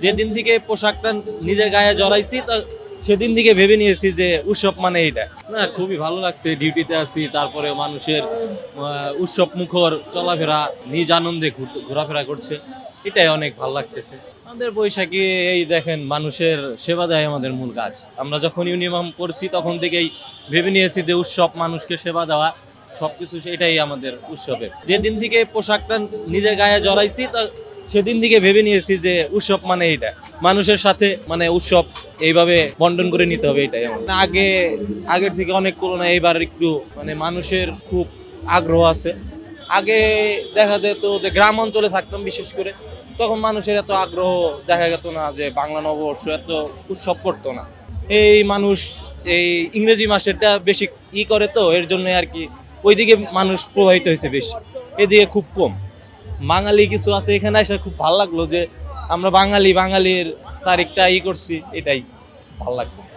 যেদিন থেকে পোশাকটা নিজের গায়ে জড়াইছি সেদিন থেকে ভেবে নিয়েছি যে উৎসব মানে এটা না। খুবই ভালো লাগছে, ডিউটিতে আছি, তারপরে মানুষের উৎসব মুখর চলাফেরা, নিজ আনন্দে ঘোরাফেরা করছে, এটাই অনেক ভালো লাগতেছে। আমাদের বৈশাখী এই দেখেন, মানুষের সেবা দেয় আমাদের মূল কাজ। আমরা যখন ইউনিফর্ম পরছি তখন থেকেই ভেবে নিয়েছি যে উৎসব মানুষকে সেবা দেওয়া, সবকিছু এটাই আমাদের উৎসবের। যেদিন থেকে পোশাকটা নিজের গায়ে জড়াইছি সেদিন থেকে ভেবে নিয়েছি যে উৎসব মানে এটা, মানুষের সাথে মানে উৎসব এইভাবে বন্টন করে নিতে হবে, এটাই আমার। আগের থেকে অনেক তুলনায় এবার একটু মানে মানুষের খুব আগ্রহ আছে। আগে দেখা যেত যে গ্রাম অঞ্চলে থাকতাম বিশেষ করে, তখন মানুষের এত আগ্রহ দেখা যেত না, যে বাংলা নববর্ষ এত উৎসব করতো না। এই মানুষ এই ইংরেজি মাসেরটা বেশি করে, তো এর জন্য আর কি ওইদিকে মানুষ প্রবাহিত হয়েছে বেশি, এদিকে খুব কম। বাঙালি কিছু আছে এখানে এসে খুব ভালো লাগলো যে আমরা বাঙালির তারিখটা করছি, এটাই ভালো লাগতেছে।